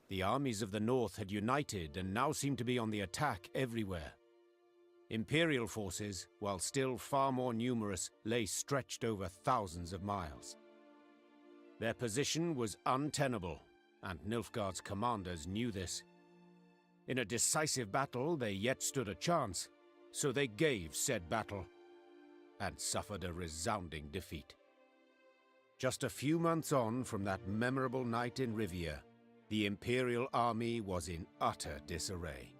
The armies of the north had united and now seemed to be on the attack everywhere. Imperial forces, while still far more numerous, lay stretched over thousands of miles. Their position was untenable, and Nilfgaard's commanders knew this. In a decisive battle, they yet stood a chance, so they gave said battle, and suffered a resounding defeat. Just a few months on from that memorable night in Rivia, the Imperial army was in utter disarray.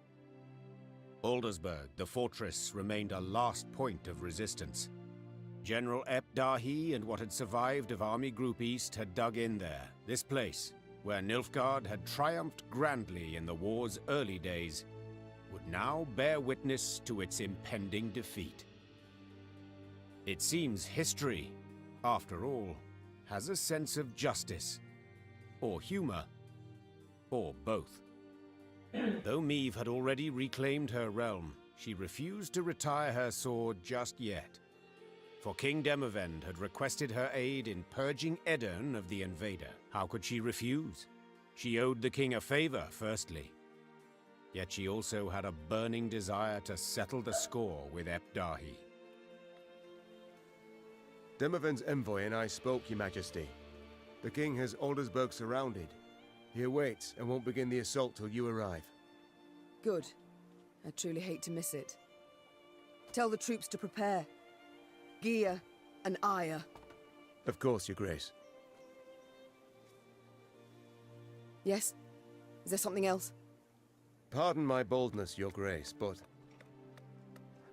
Aldersburg, the fortress, remained a last point of resistance. General Epdahi and what had survived of Army Group East had dug in there, this place, where Nilfgaard had triumphed grandly in the war's early days, would now bear witness to its impending defeat. It seems history, after all, has a sense of justice, or humor, or both. Though Meve had already reclaimed her realm, she refused to retire her sword just yet. For King Demavend had requested her aid in purging Edirn of the invader. How could she refuse? She owed the king a favor, firstly. Yet she also had a burning desire to settle the score with Epdahi. Demavend's envoy and I spoke, Your Majesty. The king has Aldersburg surrounded. He awaits and won't begin the assault till you arrive. Good. I truly hate to miss it. Tell the troops to prepare. Gear and ire. Of course, Your Grace. Yes? Is there something else? Pardon my boldness, Your Grace, but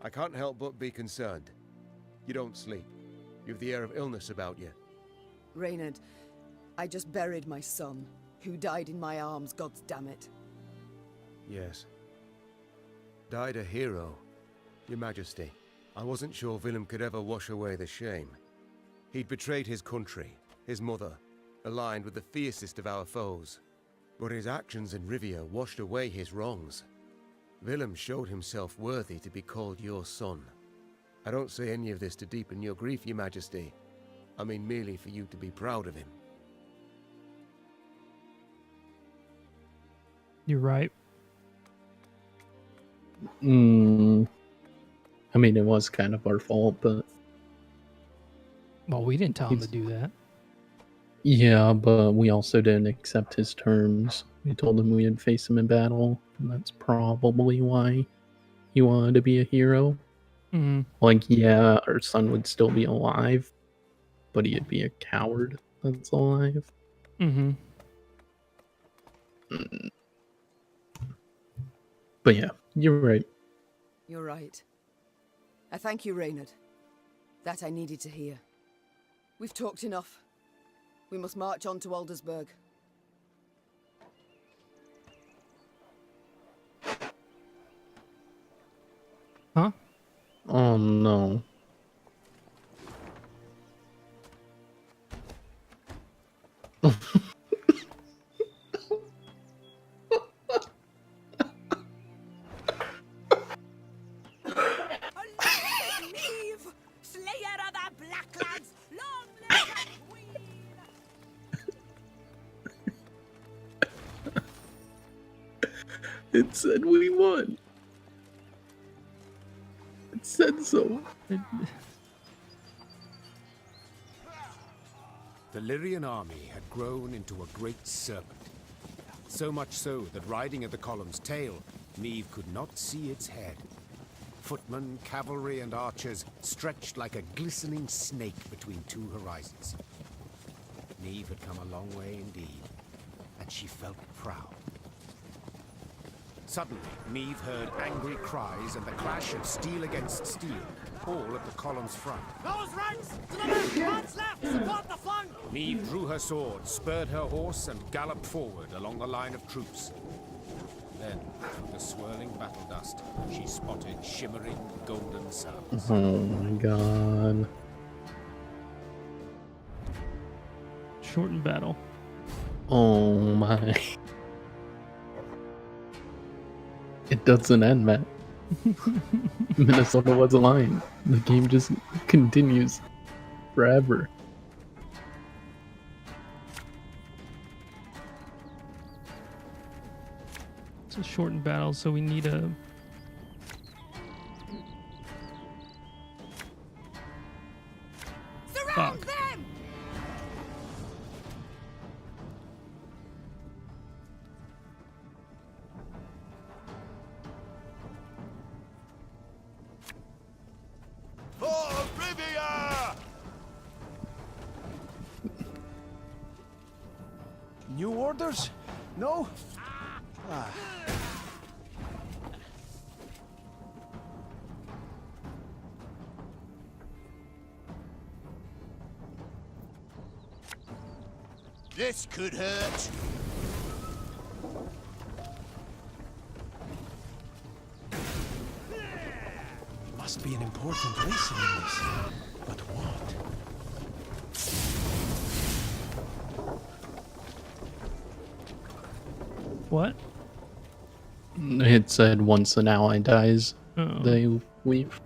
I can't help but be concerned. You don't sleep. You've the air of illness about you. Reynard, I just buried my son, who died in my arms, goddammit. Yes. Died a hero, Your Majesty. I wasn't sure Willem could ever wash away the shame. He'd betrayed his country, his mother, aligned with the fiercest of our foes. But his actions in Rivia washed away his wrongs. Willem showed himself worthy to be called your son. I don't say any of this to deepen your grief, Your Majesty. I mean merely for you to be proud of him. You're right. I mean, it was kind of our fault, but... Well, we didn't tell him to do that. Yeah, but we also didn't accept his terms. We told him we'd face him in battle, and that's probably why he wanted to be a hero. Mm-hmm. Like, yeah, our son would still be alive, but he'd be a coward that's alive. Mm-hmm. But yeah, you're right. You're right. I thank you, Reynard. That I needed to hear. We've talked enough. We must march on to Aldersburg. Huh? Oh no. It said we won. It said so. The Lyrian army had grown into a great serpent. So much so that riding at the column's tail, Meve could not see its head. Footmen, cavalry, and archers stretched like a glistening snake between two horizons. Meve had come a long way indeed, and she felt proud. Suddenly, Meve heard angry cries and the clash of steel against steel, all at the column's front. Those ranks! To the left! What's left! Support the flank! Meve drew her sword, spurred her horse, and galloped forward along the line of troops. Then, through the swirling battle dust, she spotted shimmering golden suns. Oh my god. Shortened battle. Oh my. It doesn't end, Matt. Minnesota was lying. The game just continues forever. It's a shortened battle, so we need a... Surround Fuck. them! For Rivia! New orders? No? Ah. This could hurt. Must be an important lesson in this. But what? What? It said once an ally dies, Oh. they leave.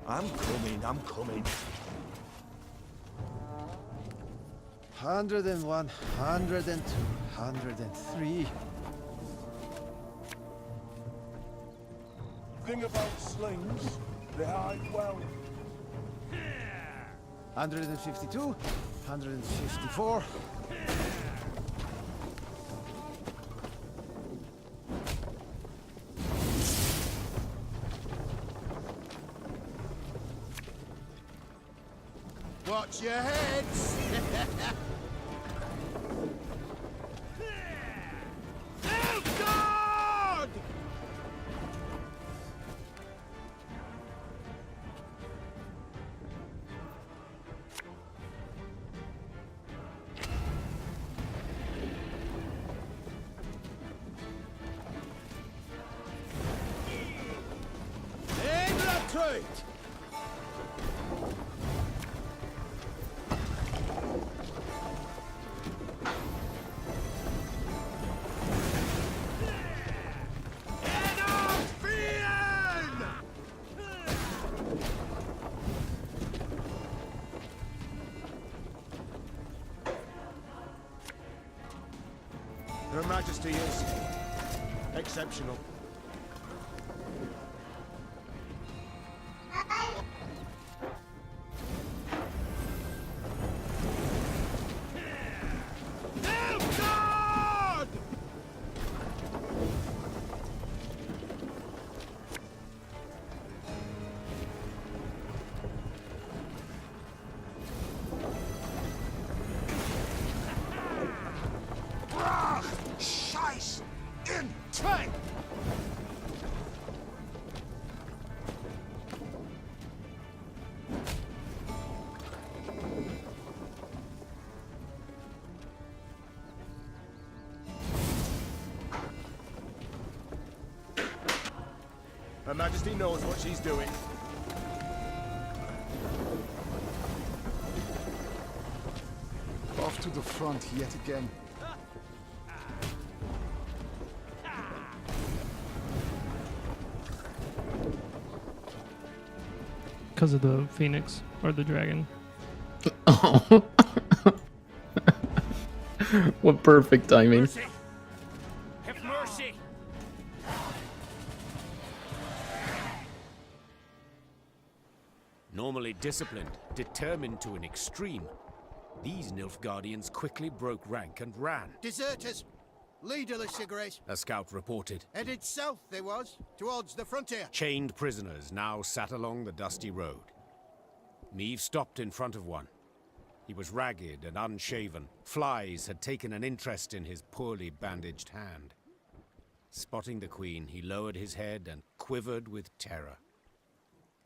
I'm coming. 101, 102, 103. Thing about slings, they hide well. 152, 154. Watch your heads! Oh God! In the crate! Her Majesty is exceptional. Oh God! Brach! Scheiß! In Tank! Her Majesty knows what she's doing. Off to the front yet again. Because of the phoenix or the dragon. Oh. What perfect timing. Mercy! Have mercy! Normally disciplined, determined to an extreme, these Nilfgaardians quickly broke rank and ran. Deserters! Leaderless cigarettes. A scout reported. Headed south they was, towards the frontier. Chained prisoners now sat along the dusty road. Meave stopped in front of one. He was ragged and unshaven. Flies had taken an interest in his poorly bandaged hand. Spotting the queen, he lowered his head and quivered with terror.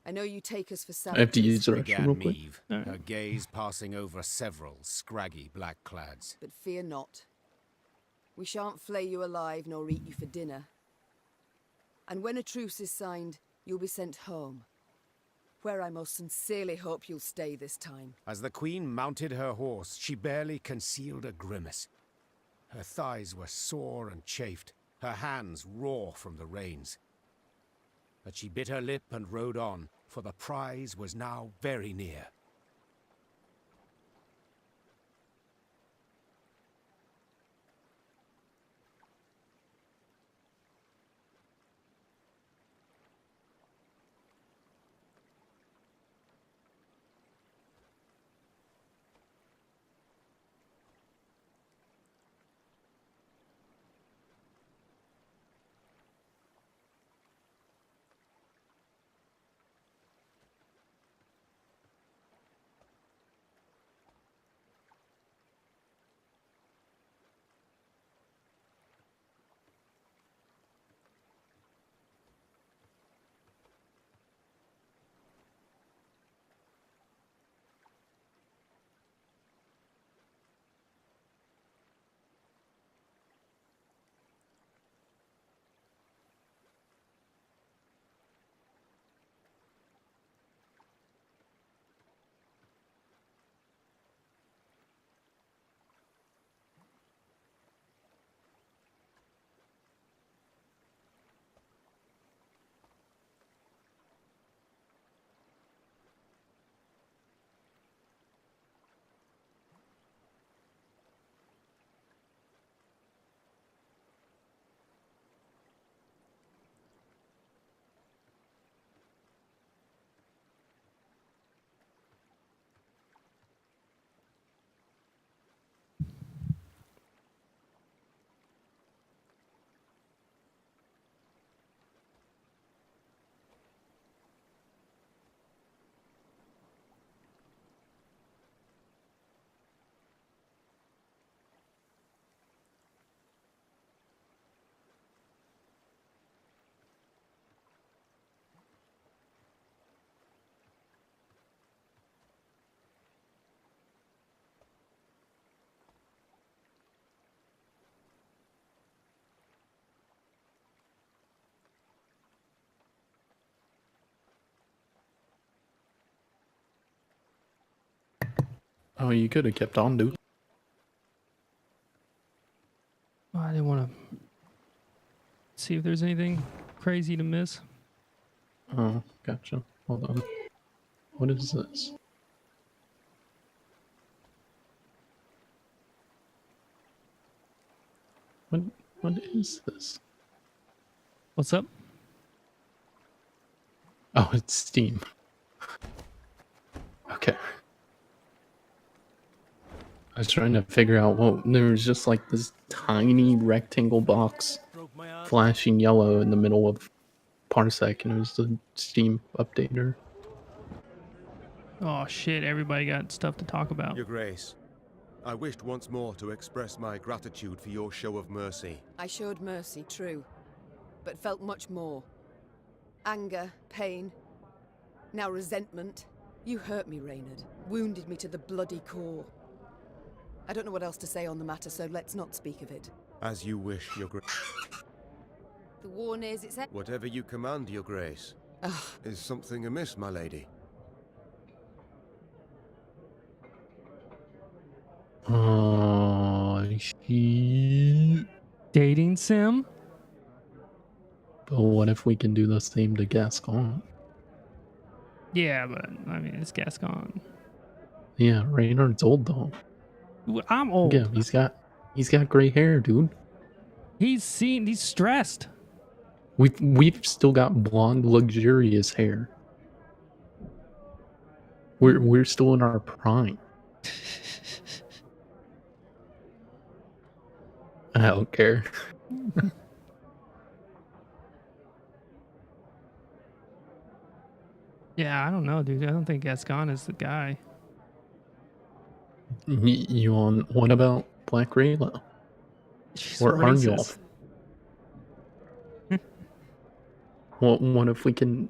I know you take us for I have to savages, use the restroom Began real quick. Meave, her gaze passing over several scraggy black clads. but fear not. We shan't flay you alive nor eat you for dinner. And when a truce is signed, you'll be sent home, where I most sincerely hope you'll stay this time. As the queen mounted her horse, she barely concealed a grimace. Her thighs were sore and chafed, her hands raw from the reins. But she bit her lip and rode on, for the prize was now very near. Oh, you could have kept on, dude. I didn't want to see if there's anything crazy to miss. Oh, gotcha. Hold on. What is this? What is this? What's up? Oh, it's Steam. Okay. I was trying to figure out what there was just like this tiny rectangle box Broke my heart. flashing yellow in the middle of Parsec, and it was the Steam updater. Oh shit, everybody got stuff to talk about. Your Grace, I wished once more to express my gratitude for your show of mercy. I showed mercy, true, but felt much more. Anger, pain, now resentment. You hurt me, Reynard. Wounded me to the bloody core. I don't know what else to say on the matter, so let's not speak of it. As you wish, Your Grace. The war nears its end. Whatever you command, Your Grace. Ugh. Is something amiss, my lady? Oh, shit. Dating sim? But what if we can do the same to Gascon? Yeah, but I mean, it's Gascon. Yeah, Reynard's old though. I'm old. Yeah, he's got gray hair, dude. He's stressed. We've still got blonde, luxurious hair. We're still in our prime. I don't care. Yeah, I don't know, dude. I don't think Gascon is the guy. You on? What about Black Rayla She's or racist. Arnulf? What if we can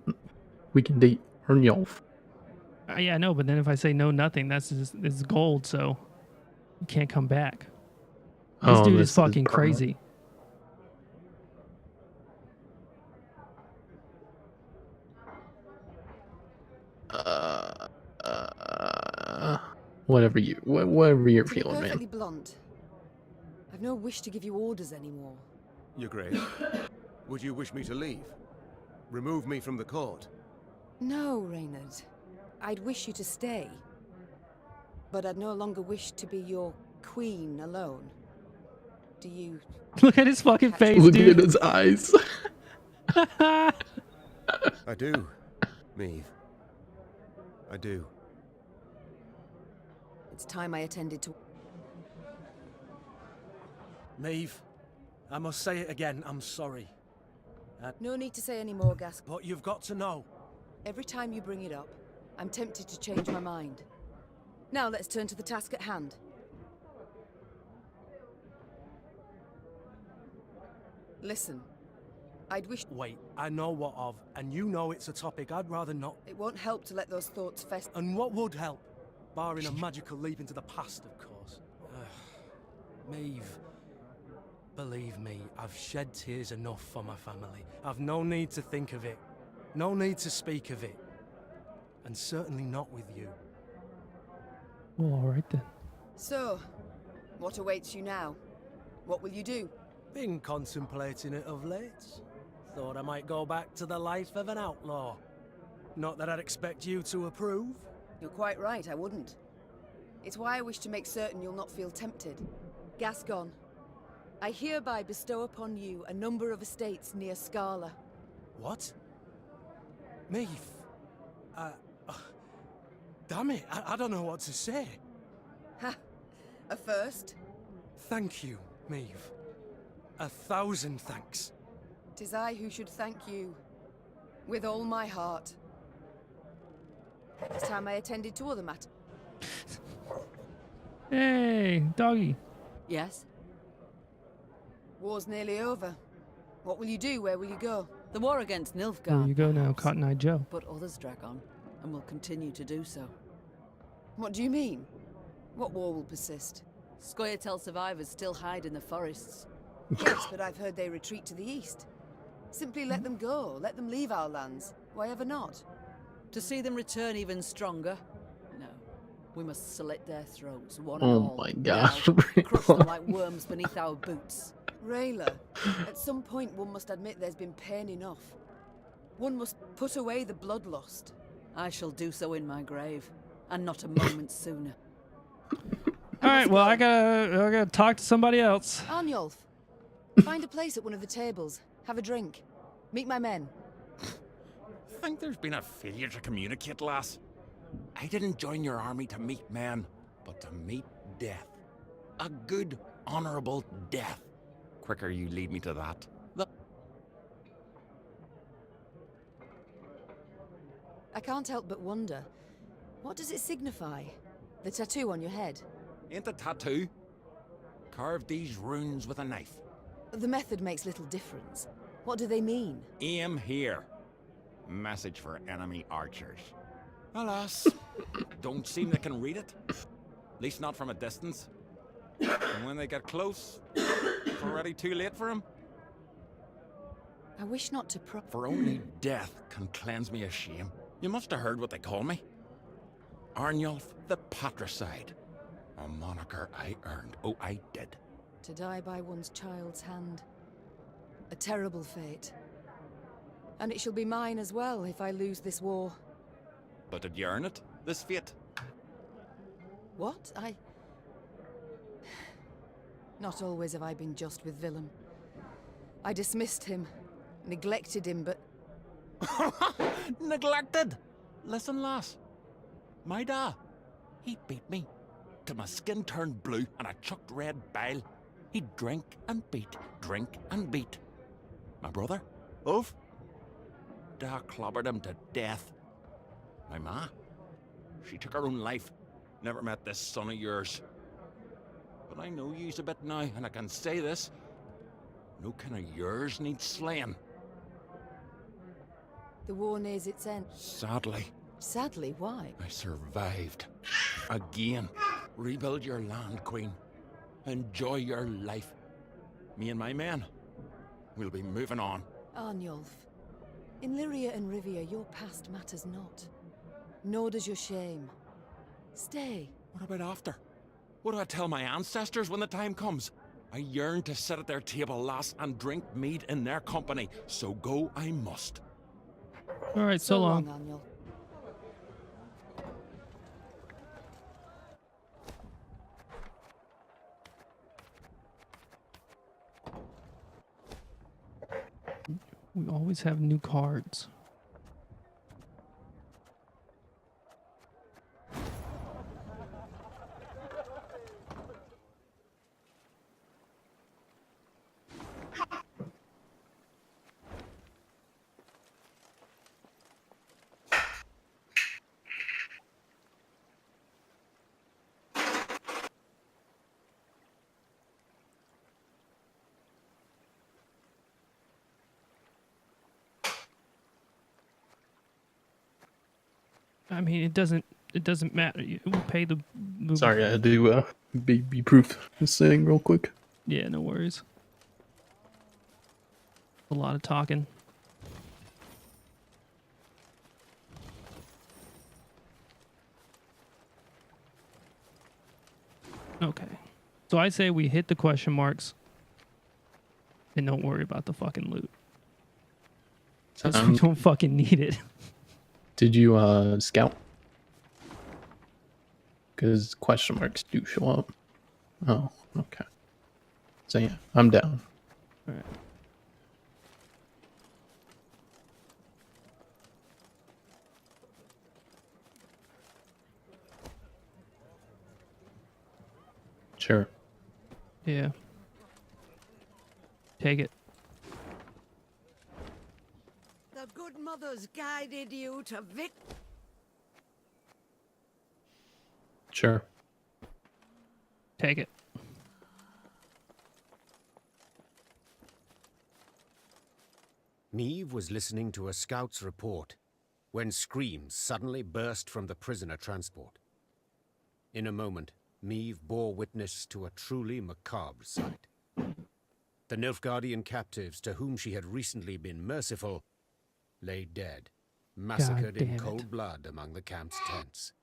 date Arnulf? Yeah, I know, but then if I say no, nothing, it's gold, so you can't come back. This dude is fucking permanent. crazy. Whatever you're To be feeling, perfectly man. blunt, I've no wish to give you orders anymore. Your Grace, would you wish me to leave? Remove me from the court? No, Reynard. I'd wish you to stay. But I'd no longer wish to be your queen alone. Do you... Look at his fucking face, Look dude. at his eyes. I do, Maeve. I do. It's time I attended to... Maeve, I must say it again, I'm sorry. No need to say any more, Gask. But you've got to know. Every time you bring it up, I'm tempted to change my mind. Now let's turn to the task at hand. Listen, I'd wish... Wait, I know what of, and you know it's a topic I'd rather not. It won't help to let those thoughts fester. And what would help? Barring a magical leap into the past, of course. Maeve, believe me, I've shed tears enough for my family. I've no need to think of it. No need to speak of it. And certainly not with you. Well, all right then. So, what awaits you now? What will you do? Been contemplating it of late. Thought I might go back to the life of an outlaw. Not that I'd expect you to approve. You're quite right, I wouldn't. It's why I wish to make certain you'll not feel tempted. Gascon, I hereby bestow upon you a number of estates near Scala. What? Maeve? Damn it, I don't know what to say. Ha! A first? Thank you, Maeve. 1,000 thanks. 'Tis I who should thank you. With all my heart. It's time I attended to other matters. Hey, doggy. Yes? War's nearly over. What will you do? Where will you go? The war against Nilfgaard. There you go now, perhaps, Cotton Eye Joe. but others drag on, and will continue to do so. What do you mean? What war will persist? Scoia'tael survivors still hide in the forests. Yes, but I've heard they retreat to the east. Simply let them go. Let them leave our lands. Why ever not? To see them return even stronger? No. We must slit their throats, one Oh and all. my gosh, Now, crush them Rayla. like worms beneath our boots. Rayla, at some point one must admit there's been pain enough. One must put away the bloodlust. I shall do so in my grave, and not a moment sooner. All right, well, I gotta talk to somebody else. Arnulf, find a place at one of the tables. Have a drink. Meet my men. Think there's been a failure to communicate, lass? I didn't join your army to meet men, but to meet death. A good, honourable death. Quicker you lead me to that, the... I can't help but wonder, what does it signify? The tattoo on your head? Ain't a tattoo. Carve these runes with a knife. The method makes little difference. What do they mean? Aim here. Message for enemy archers. Alas, don't seem they can read it. At least not from a distance. And when they get close, it's already too late for them. I wish not to For only death can cleanse me of shame. You must have heard what they call me. Arnulf the Patricide. A moniker I earned. Oh, I did. To die by one's child's hand. A terrible fate. And it shall be mine as well if I lose this war. But did you earn it? This fate? What? Not always have I been just with Willem. I dismissed him, neglected him, but... Neglected? Listen, lass. My da, he beat me. Till my skin turned blue and I chucked red bile. He'd drink and beat, drink and beat. My brother, Ove, da clobbered him to death. My ma, she took her own life. Never met this son of yours. But I know you's a bit now, and I can say this. No kin of yours needs slaying. The war nears its end. Sadly. Sadly, why? I survived. Again. Rebuild your land, Queen. Enjoy your life. Me and my men, we'll be moving on. Arnulf, in Lyria and Rivia, your past matters not. Nor does your shame. Stay. What about after? What do I tell my ancestors when the time comes? I yearn to sit at their table, lass, and drink mead in their company, so go I must. All right, so long. Arnulf. We always have new cards. I mean, it doesn't matter. We pay the. Sorry, I had to be proof this thing real quick. Yeah, no worries. A lot of talking. Okay, so I say we hit the question marks and don't worry about the fucking loot. Because we don't fucking need it. Did you scout? Because question marks do show up. Oh, okay. So yeah, I'm down. All right. Sure. Yeah. Take it. The good mothers guided you to Sure. Take it. Meve was listening to a scout's report when screams suddenly burst from the prisoner transport. In a moment, Meve bore witness to a truly macabre sight. The Nilfgaardian captives to whom she had recently been merciful lay dead, massacred in cold blood among the camp's tents.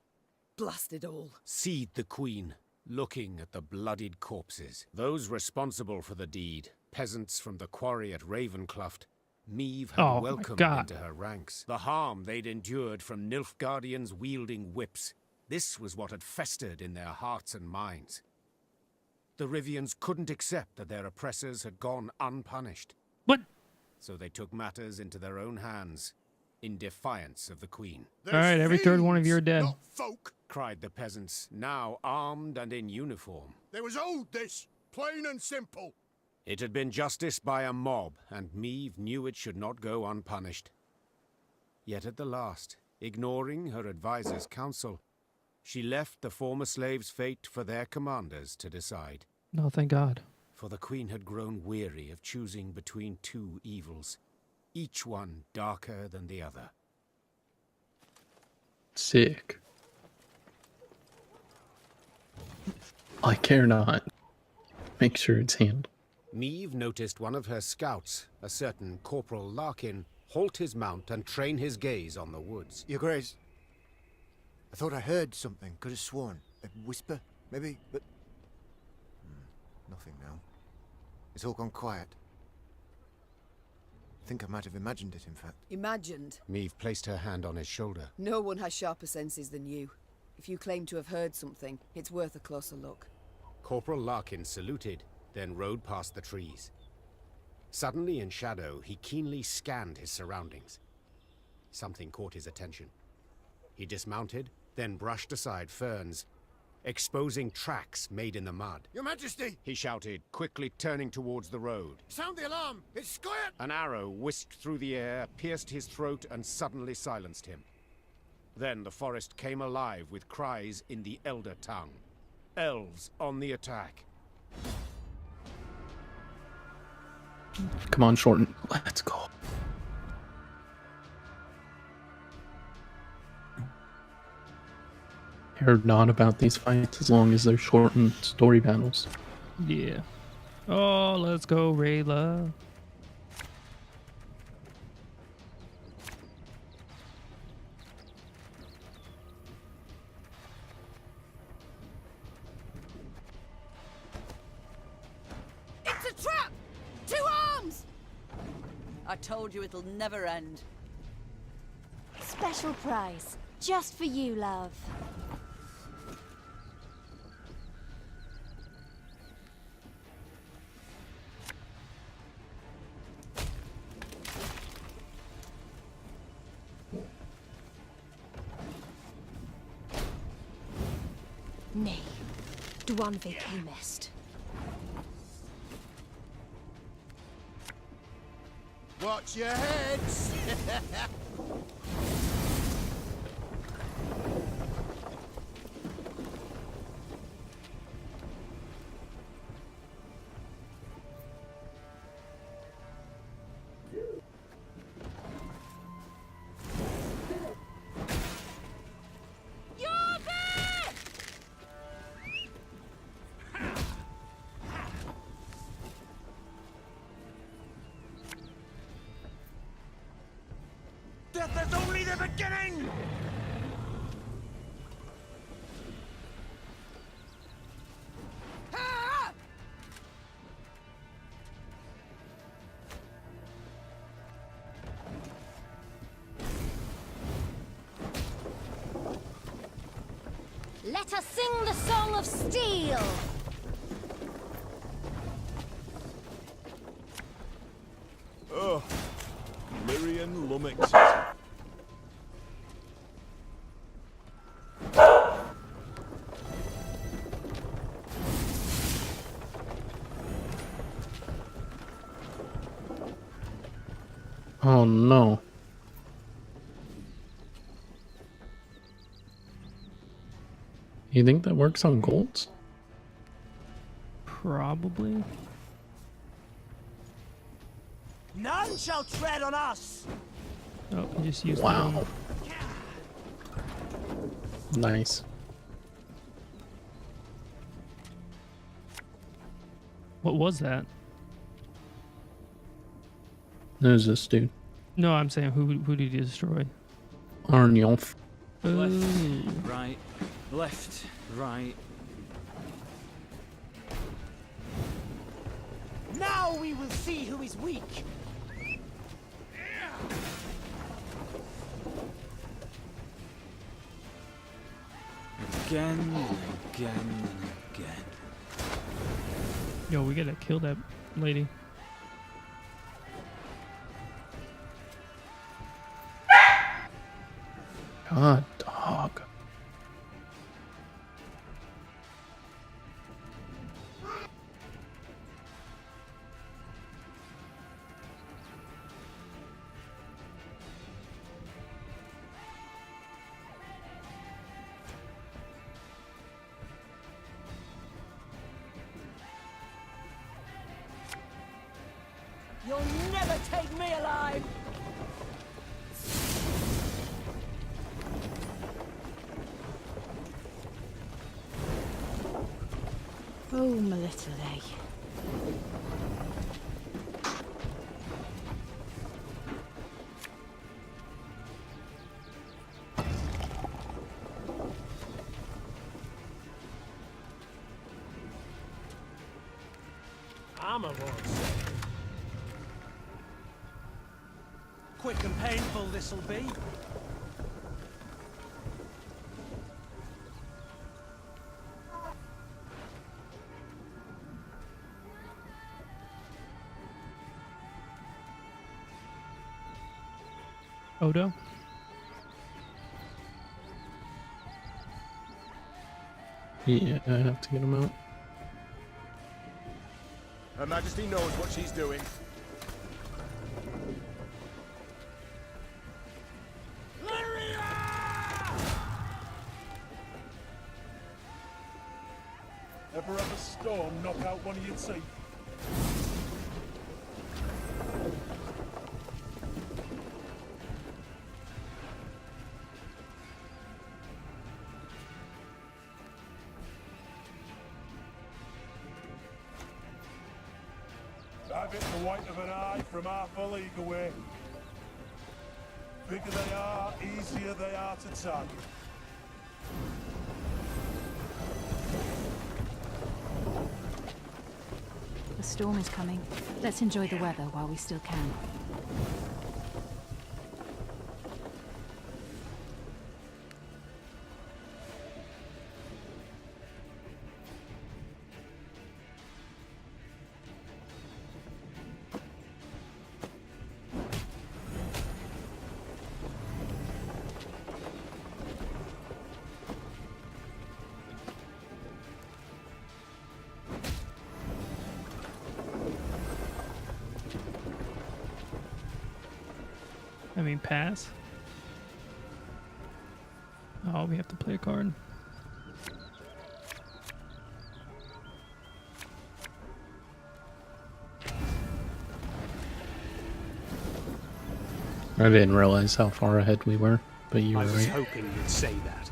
Blast it all. Seethed the queen, looking at the bloodied corpses. Those responsible for the deed, peasants from the quarry at Ravencloft, Meve had Oh my welcomed God. into her ranks. The harm they'd endured from Nilfgaardians wielding whips. This was what had festered in their hearts and minds. The Rivians couldn't accept that their oppressors had gone unpunished. What? So they took matters into their own hands, in defiance of the queen. All right, every third one of you are dead. Not folk. Cried the peasants, now armed and in uniform. They was owed this, plain and simple. It had been justice by a mob, and Meve knew it should not go unpunished. Yet at the last, ignoring her advisor's counsel, she left the former slaves' fate for their commanders to decide. No, thank God. For the queen had grown weary of choosing between two evils, each one darker than the other. Sick. I care not. Make sure it's handled. Meve noticed one of her scouts, a certain Corporal Larkin, halt his mount and train his gaze on the woods. Your Grace, I thought I heard something. Could have sworn. A whisper, maybe, but... nothing now. It's all gone quiet. I think I might have imagined it, in fact. Imagined? Meve placed her hand on his shoulder. No one has sharper senses than you. If you claim to have heard something, it's worth a closer look. Corporal Larkin saluted, then rode past the trees. Suddenly in shadow, he keenly scanned his surroundings. Something caught his attention. He dismounted, then brushed aside ferns, exposing tracks made in the mud. Your Majesty! He shouted, quickly turning towards the road. Sound the alarm! It's squirt! An arrow whisked through the air, pierced his throat, and suddenly silenced him. Then the forest came alive with cries in the Elder tongue. Elves on the attack. Come on, Shorten. Let's go. Care not about these fights as long as they're shortened story battles. Yeah. Oh, let's go, Rayla. It's a trap! 2 arms! I told you it'll never end. Special prize. Just for you, love. Nej, du undviker mest. Watch your heads! Death is only the beginning! Let us sing the song of steel. Oh, Lyrian lummox. Oh no. You think that works on golds? Probably. None shall tread on us! Oh, you just used Wow. the Nice. What was that? Who's this dude? No, I'm saying who did you destroy? Arnulf. Ooh. Right, left, right. Now we will see who is weak. Again and again and again. Yo, we gotta kill that lady. God, dog. You'll never take me alive. Oh, my little egg. I'm a voice. Quick and painful this'll be. Odo? Yeah, I have to get him out. Her Majesty knows what she's doing. Ever have a storm knock out one of your teeth? I've hit the white of an eye from half a league away. Bigger they are, easier they are to tag. The storm is coming. Let's enjoy the weather while we still can. I mean, pass. Oh, we have to play a card. I didn't realize how far ahead we were, but you were I was right. hoping you'd say that.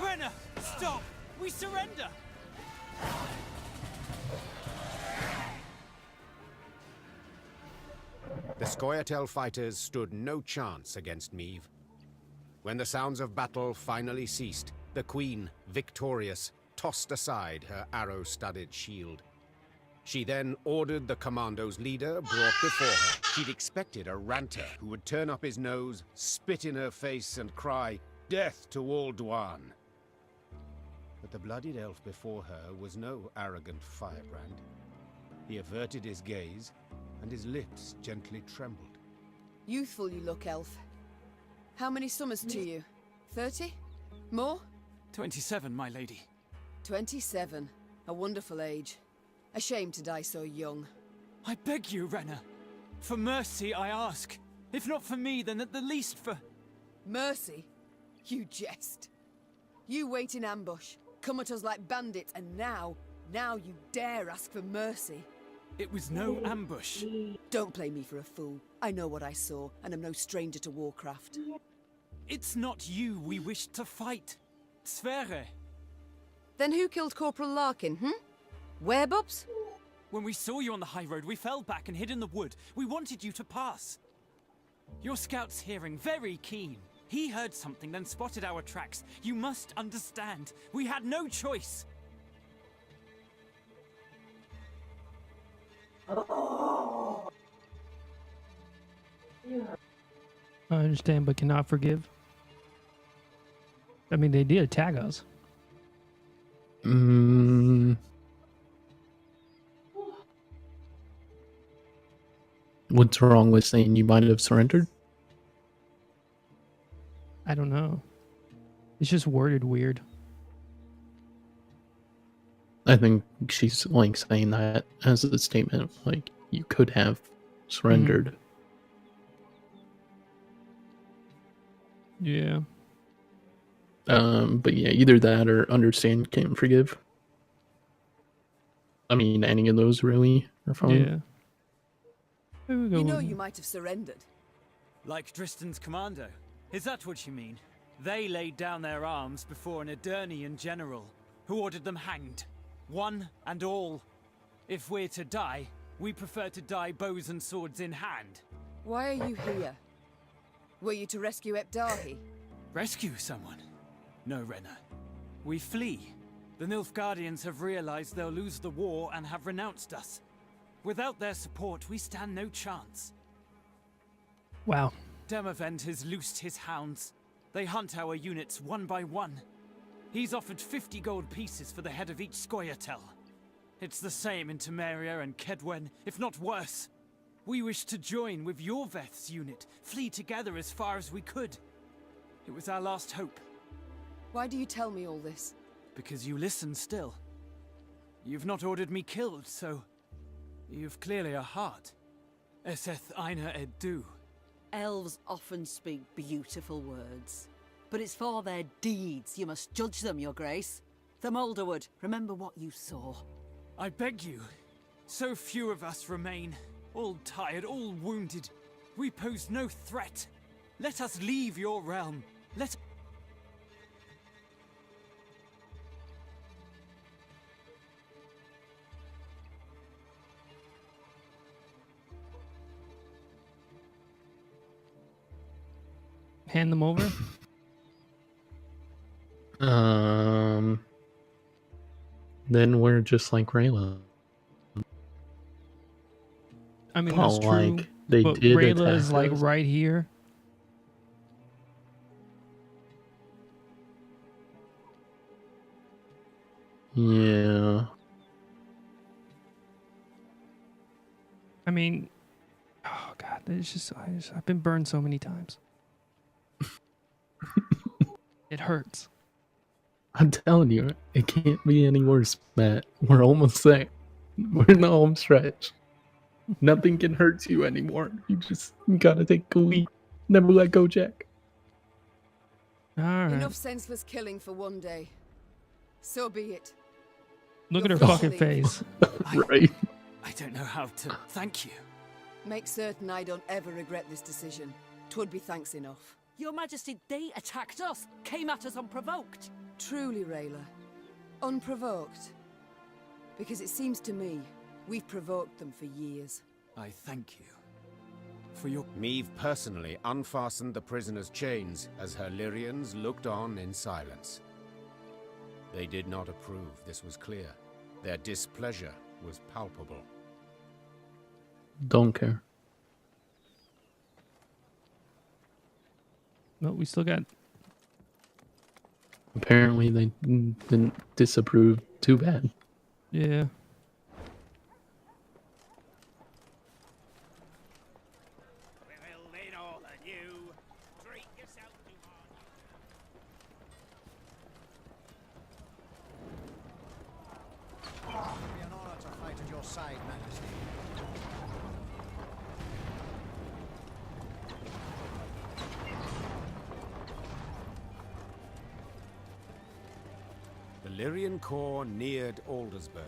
Renner, stop! We surrender! The Scoia'tael fighters stood no chance against Meve. When the sounds of battle finally ceased, the Queen, victorious, tossed aside her arrow-studded shield. She then ordered the commando's leader brought before her. She'd expected a ranter who would turn up his nose, spit in her face, and cry, "Death to all Dwan!" But the bloodied elf before her was no arrogant firebrand. He averted his gaze, and his lips gently trembled. Youthful you look, elf. How many summers to you? 30? More? 27, my lady. 27. A wonderful age. A shame to die so young. I beg you, Renner. For mercy, I ask. If not for me, then at the least for... Mercy? You jest. You wait in ambush, come at us like bandits, and now you dare ask for mercy. It was no ambush. Don't play me for a fool. I know what I saw, and am no stranger to warcraft. It's not you we wished to fight. Sverre. Then who killed Corporal Larkin, Werebubs? When we saw you on the high road, we fell back and hid in the wood. We wanted you to pass. Your scout's hearing, very keen. He heard something, then spotted our tracks. You must understand, we had no choice. I understand, but cannot forgive. I mean, they did attack us. What's wrong with saying you might have surrendered? I don't know. It's just worded weird. I think she's like saying that as a statement, like you could have surrendered. Yeah. But yeah, either that or understand, can't forgive. I mean, any of those really are fine. Yeah. You know you might have surrendered. Like Dristan's commando. Is that what you mean? They laid down their arms before an Edirnian general, who ordered them hanged. One and all. If we're to die, we prefer to die bows and swords in hand. Why are you here? Were you to rescue Epdahi? Rescue someone? No, Renna. We flee. The Nilfgaardians have realized they'll lose the war and have renounced us. Without their support, we stand no chance. Wow. Demavend has loosed his hounds. They hunt our units one by one. He's offered 50 gold pieces for the head of each Scoia'tael. It's the same in Temeria and Kedwen, if not worse. We wish to join with your Veth's unit, flee together as far as we could. It was our last hope. Why do you tell me all this? Because you listen still. You've not ordered me killed, so you've clearly a heart. Eseth Aina Edu. Elves often speak beautiful words, but it's for their deeds you must judge them, Your Grace. The Moulderwood, remember what you saw. I beg you. So few of us remain, all tired, all wounded. We pose no threat. Let us leave your realm. Let... Hand them over? Then we're just like Rayla. I mean, that's true, like they but did Rayla is attack like us. right here. Yeah. I mean, oh god, it's just I've been burned so many times. It hurts. I'm telling you, it can't be any worse, Matt. We're almost there. We're in the home stretch. Nothing can hurt you anymore. You gotta take a week. Never let go, Jack. All right. Enough senseless killing for one day. So be it. Look at her You're fucking free. face. Right. I don't know how to thank you. Make certain I don't ever regret this decision. 'Twould be thanks enough. Your Majesty, they attacked us, came at us unprovoked. Truly, Rayla. Unprovoked. Because it seems to me, we've provoked them for years. I thank you for your... Meve personally unfastened the prisoner's chains as her Lyrians looked on in silence. They did not approve, this was clear. Their displeasure was palpable. Don't care. No, we still got... Apparently they didn't disapprove too bad. Yeah. The Lyrian corps neared Aldersburg,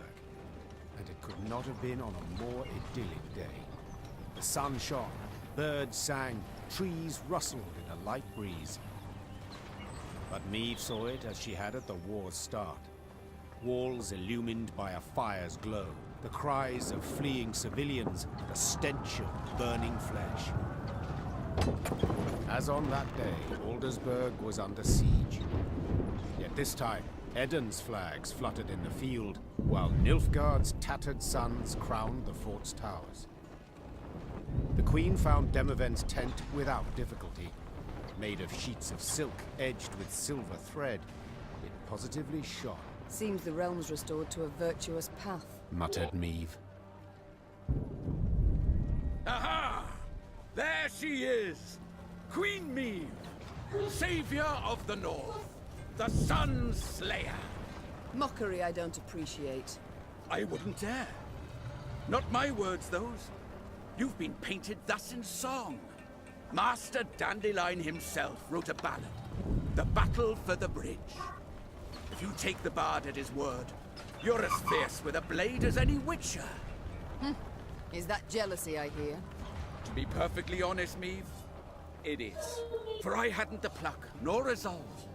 and it could not have been on a more idyllic day. The sun shone, birds sang, trees rustled in a light breeze. But Meve saw it as she had at the war's start. Walls illumined by a fire's glow, the cries of fleeing civilians, the stench of burning flesh. As on that day, Aldersburg was under siege. Yet this time, Eden's flags fluttered in the field, while Nilfgaard's tattered sons crowned the fort's towers. The Queen found Demavend's tent without difficulty. Made of sheets of silk edged with silver thread, it positively shone. Seems the realm's restored to a virtuous path, muttered Meve. Aha! There she is! Queen Meve, savior of the North, the Sun Slayer. Mockery I don't appreciate. I wouldn't dare. Not my words, those. You've been painted thus in song. Master Dandelion himself wrote a ballad, The Battle for the Bridge. If you take the bard at his word, you're as fierce with a blade as any witcher. Is that jealousy I hear? To be perfectly honest, Meve, it is. For I hadn't the pluck, nor resolve.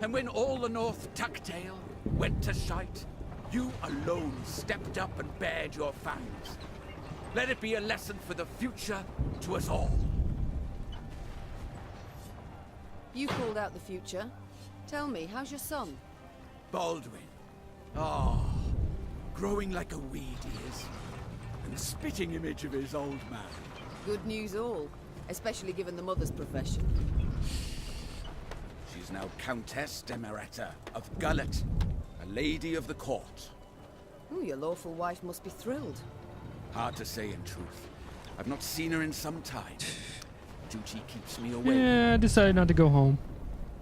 And when all the North tucked tail, went to shite, you alone stepped up and bared your fangs. Let it be a lesson for the future to us all. You called out the future. Tell me, how's your son? Baldwin. Oh, growing like a weed he is. And the spitting image of his old man. Good news all, especially given the mother's profession. She's now Countess Demeretta of Gullet, a lady of the court. Ooh, your lawful wife must be thrilled. Hard to say in truth. I've not seen her in some time. Duty keeps me away. Yeah, I decided not to go home.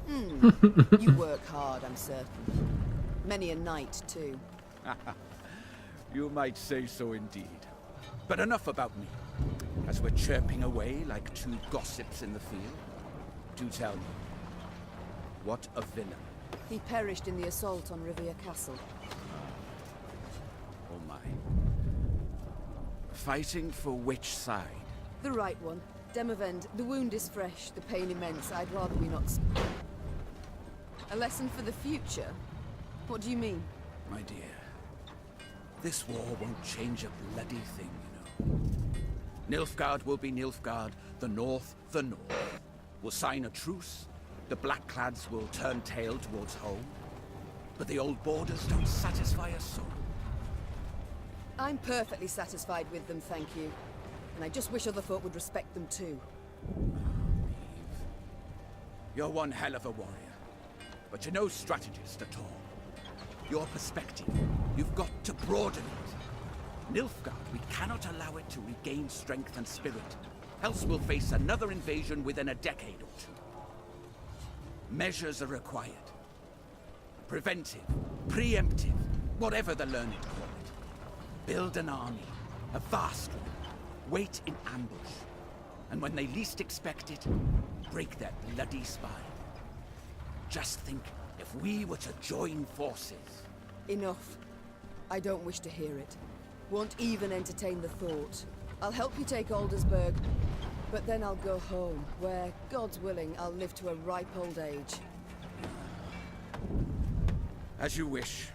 You work hard, I'm certain. Many a night, too. You might say so indeed. But enough about me. As we're chirping away like two gossips in the field, do tell me, what a villain. He perished in the assault on Rivia Castle. Oh my. Fighting for which side? The right one. Demavend, the wound is fresh, the pain immense. I'd rather we not... A lesson for the future? What do you mean? My dear, this war won't change a bloody thing, you know. Nilfgaard will be Nilfgaard, the North, the North. We'll sign a truce, the Blackclads will turn tail towards home. But the old borders don't satisfy us so. I'm perfectly satisfied with them, thank you. And I just wish other folk would respect them too. Eve, you're one hell of a warrior. But you're no strategist at all. Your perspective, you've got to broaden it. Nilfgaard, we cannot allow it to regain strength and spirit. Else we'll face another invasion within a decade or two. Measures are required. Preventive, preemptive, whatever the learned call it. Build an army, a vast one. Wait in ambush. And when they least expect it, break their bloody spine. Just think, if we were to join forces... Enough. I don't wish to hear it. Won't even entertain the thought. I'll help you take Aldersburg, but then I'll go home, where, God's willing, I'll live to a ripe old age. As you wish.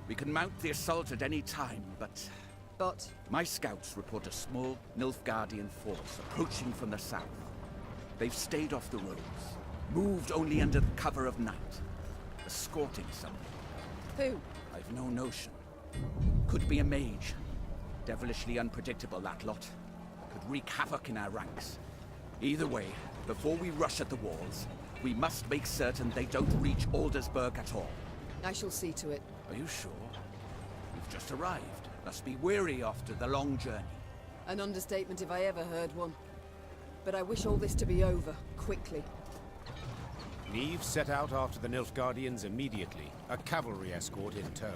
We can mount the assault at any time, but... But? My scouts report a small Nilfgaardian force approaching from the south. They've stayed off the roads, moved only under the cover of night, escorting someone. Who? I've no notion. Could be a mage. Devilishly unpredictable, that lot. Could wreak havoc in our ranks. Either way, before we rush at the walls, we must make certain they don't reach Aldersburg at all. I shall see to it. Are you sure? You've just arrived. Must be weary after the long journey. An understatement if I ever heard one. But I wish all this to be over, quickly. Neve set out after the Nilfgaardians immediately, a cavalry escort in tow.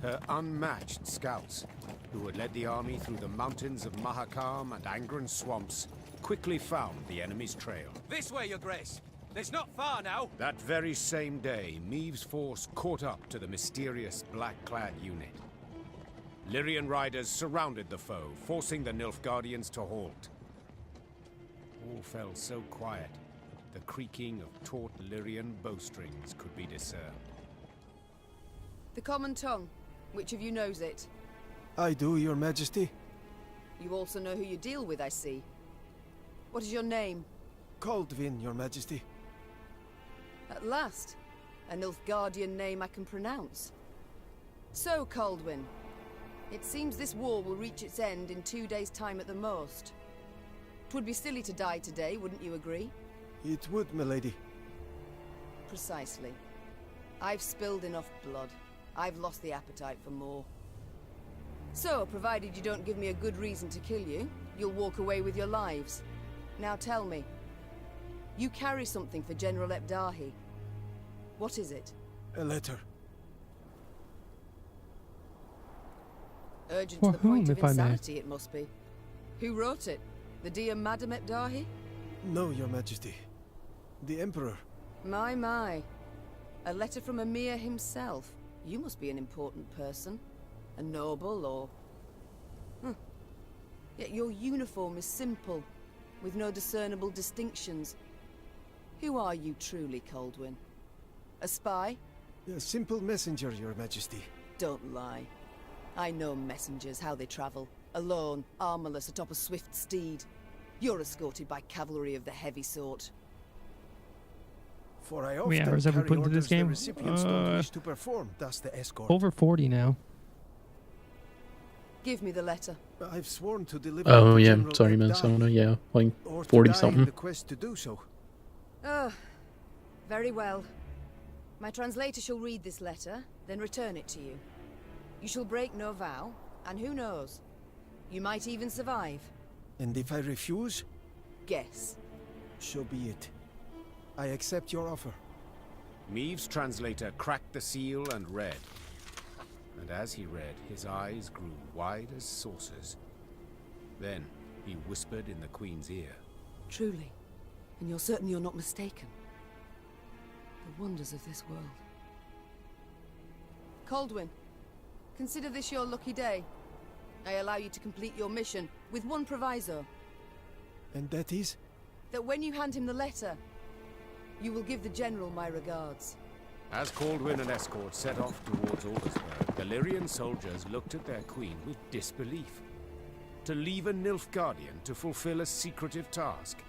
Her unmatched scouts, who had led the army through the mountains of Mahakam and Angren swamps, quickly found the enemy's trail. This way, Your Grace. It's not far now. That very same day, Meve's force caught up to the mysterious black-clad unit. Lyrian riders surrounded the foe, forcing the Nilfgaardians to halt. All fell so quiet the creaking of taut Lyrian bowstrings could be discerned. The common tongue. Which of you knows it? I do, Your Majesty. You also know who you deal with, I see. What is your name? Kaldvin, Your Majesty. At last, a Nilfgaardian name I can pronounce. So, Kaldwin, it seems this war will reach its end in 2 days' time at the most. 'Twould be silly to die today, wouldn't you agree? It would, milady. Precisely. I've spilled enough blood. I've lost the appetite for more. So, provided you don't give me a good reason to kill you, you'll walk away with your lives. Now tell me. You carry something for General Ebdahi. What is it? A letter. Urgent For to the point whom, of if I may? insanity, it must be. Who wrote it? The dear Madam Ebdahi? No, Your Majesty. The Emperor. My. A letter from Emir himself. You must be an important person. A noble, or... Yet your uniform is simple, with no discernible distinctions. Who are you truly, Kaldwin? A spy? A simple messenger, Your Majesty. Don't lie. I know messengers, how they travel. Alone, armorless, atop a swift steed. You're escorted by cavalry of the heavy sort. For I How often many hours have we carry put into orders this game? the recipients don't wish to perform, thus the escort. Over 40 now. Give me the letter. I've sworn to deliver Oh to yeah, General sorry Ebdahi, Minnesota, yeah, like or to 40 die in something. the quest to do so. Very well. My translator shall read this letter, then return it to you. You shall break no vow, and who knows? You might even survive. And if I refuse? Guess. So be it. I accept your offer. Meave's translator cracked the seal and read. And as he read, his eyes grew wide as saucers. Then he whispered in the Queen's ear. Truly. And you're certain you're not mistaken. The wonders of this world. Kaldwin, consider this your lucky day. I allow you to complete your mission, with one proviso. And that is? That when you hand him the letter, you will give the General my regards. As Kaldwin and escort set off towards Aldersburg, the Lyrian soldiers looked at their queen with disbelief. To leave a Nilfgaardian to fulfill a secretive task?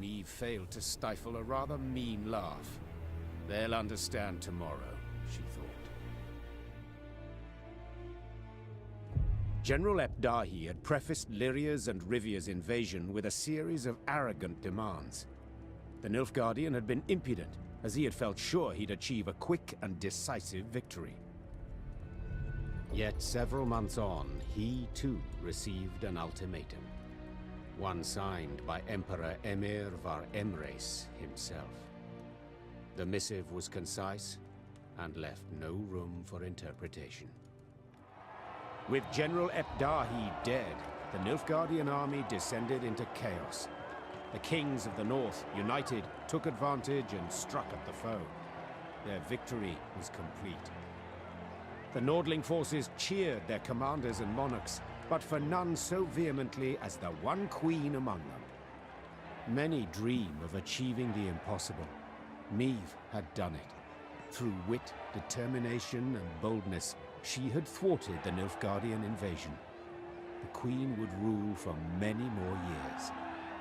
Meave failed to stifle a rather mean laugh. They'll understand tomorrow, she thought. General Ebdahi had prefaced Lyria's and Rivia's invasion with a series of arrogant demands. The Nilfgaardian had been impudent, as he had felt sure he'd achieve a quick and decisive victory. Yet several months on, he too received an ultimatum. One signed by Emperor Emir var Emreis himself. The missive was concise and left no room for interpretation. With General Ebdahi dead, the Nilfgaardian army descended into chaos. The kings of the north, united, took advantage and struck at the foe. Their victory was complete. The Nordling forces cheered their commanders and monarchs, but for none so vehemently as the one queen among them. Many dream of achieving the impossible. Meave had done it. Through wit, determination, and boldness, she had thwarted the Nilfgaardian invasion. The queen would rule for many more years.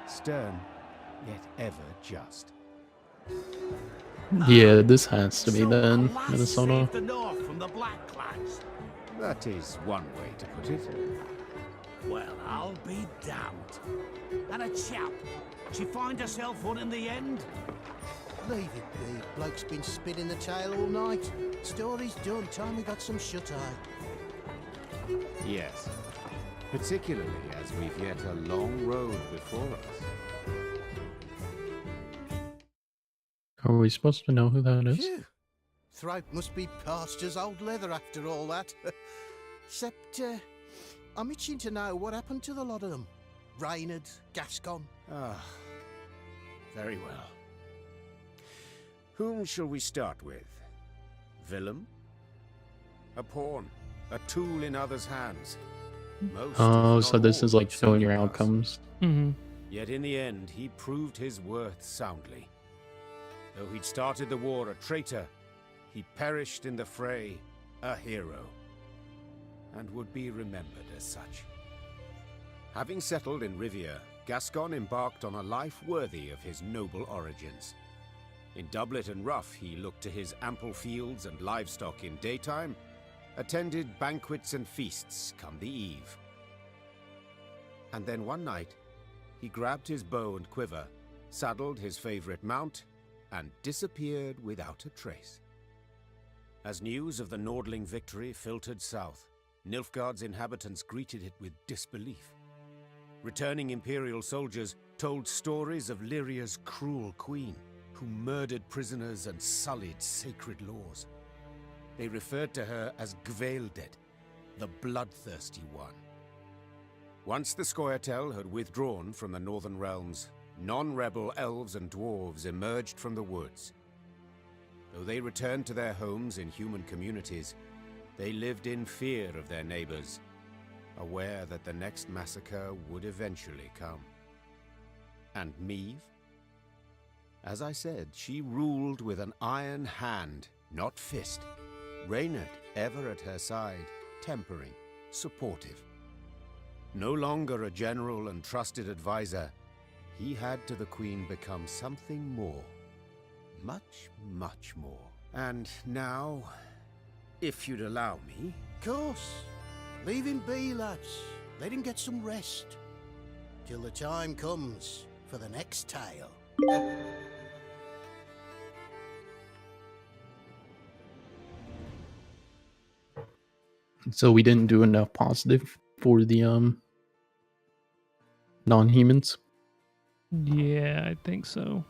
Stern, yet ever just. Yeah, this has to be then, Minnesota. The north from the Black Clans. That is one way to put it. Well, I'll be damned. And a chap. She find herself one in the end? Leave it be. Bloke's been spinning the tale all night. Story's done. Time we got some shut-eye. Yes. Particularly as we've yet a long road before us. Are we supposed to know who that is? Phew. Throat must be parched as old leather after all that. Except, I'm itching to know what happened to the lot of them. Reynard, Gascon. Ah, very well. Whom shall we start with? Willem? A pawn, a tool in others' hands. Most, Oh, if so not this all, is like would showing your serve us. outcomes. Mm-hmm. Yet in the end, he proved his worth soundly. Though he'd started the war a traitor, he perished in the fray a hero, and would be remembered as such. Having settled in Rivia, Gascon embarked on a life worthy of his noble origins. In doublet and ruff, he looked to his ample fields and livestock in daytime, attended banquets and feasts come the eve. And then one night, he grabbed his bow and quiver, saddled his favorite mount, and disappeared without a trace. As news of the Nordling victory filtered south, Nilfgaard's inhabitants greeted it with disbelief. Returning Imperial soldiers told stories of Lyria's cruel queen, who murdered prisoners and sullied sacred laws. They referred to her as Gvaeldet, the bloodthirsty one. Once the Scoia'tael had withdrawn from the northern realms, non-rebel elves and dwarves emerged from the woods. Though they returned to their homes in human communities, they lived in fear of their neighbors, aware that the next massacre would eventually come. And Meve? As I said, she ruled with an iron hand, not fist. Reynard ever at her side, tempering, supportive. No longer a general and trusted advisor, he had to the Queen become something more. Much, much more. And now, if you'd allow me... Course. Leave him be, lads. Let him get some rest. Till the time comes for the next tale. So we didn't do enough positive for the non-humans? Yeah, I think so.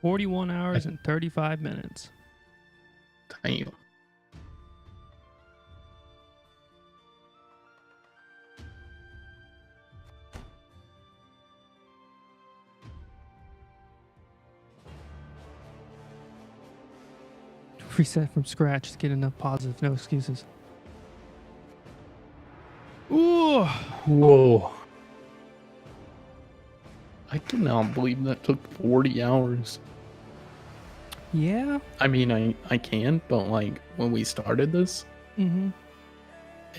41 hours and 35 minutes. Damn. Reset from scratch to get enough positive, no excuses. Ooh! Whoa. I cannot believe that took 40 hours. Yeah? I mean, I can, but like, when we started this, and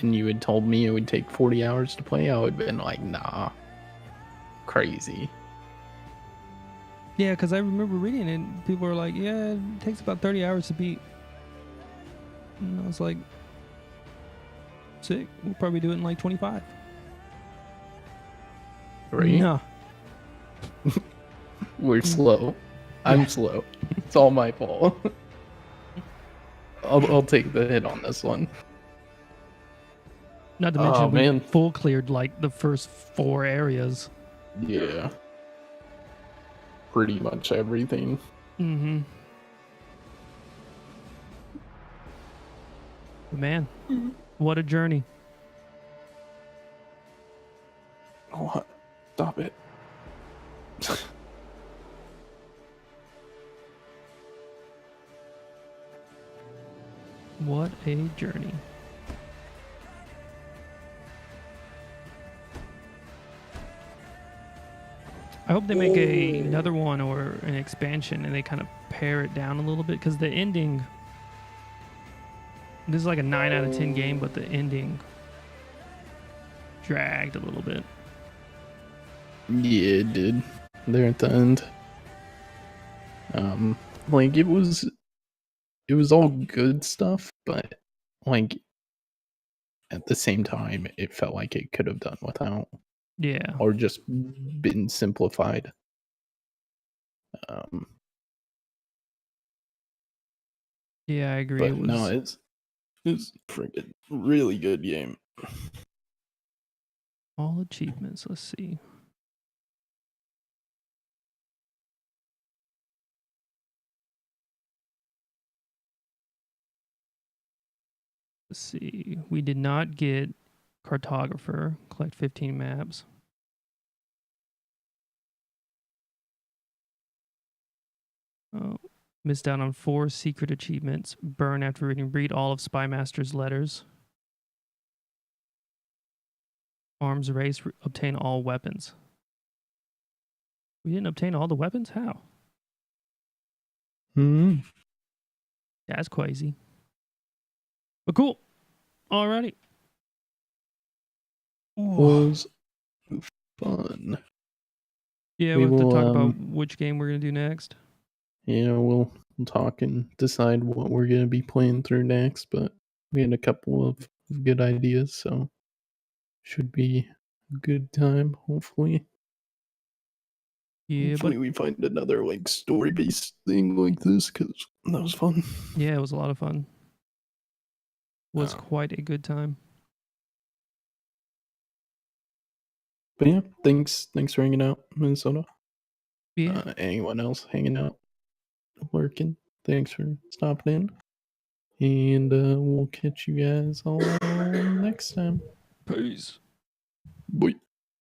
you had told me it would take 40 hours to play, I would have been like, nah. Crazy. Yeah, because I remember reading it, and people were like, yeah, it takes about 30 hours to beat. And I was like, sick. We'll probably do it in like 25. Right? No. We're slow. I'm slow. It's all my fault. I'll take the hit on this one. Not to mention, we full cleared like the first 4 areas. Yeah. Pretty much everything. Man, what a journey. Oh, stop it. What a journey. I hope they make another one or an expansion and they kind of pare it down a little bit, because the ending, this is like a 9 out of 10 game, but the ending dragged a little bit. Yeah, it did. There at the end. Like it was all good stuff, but like at the same time it felt like it could have done without. Yeah. Or just been simplified. Yeah, I agree. But no, it's freaking really good game. All achievements, let's see. Let's see. We did not get cartographer. Collect 15 maps. Oh, missed out on 4 secret achievements. Burn after read all of Spymaster's letters. Arms race, obtain all weapons. We didn't obtain all the weapons? How? Hmm. That's crazy. But cool. Alrighty. Was fun. Yeah, We we'll have to talk will, about which game we're going to do next. Yeah, we'll talk and decide what we're going to be playing through next, but we had a couple of good ideas, so should be a good time, hopefully. Yeah, Hopefully we find another like story-based thing like this, because that was fun. Yeah, it was a lot of fun. Was quite a good time. But yeah, thanks for hanging out, Minnesota. Yeah. Anyone else hanging out, lurking, thanks for stopping in. And we'll catch you guys all next time. Peace. Bye.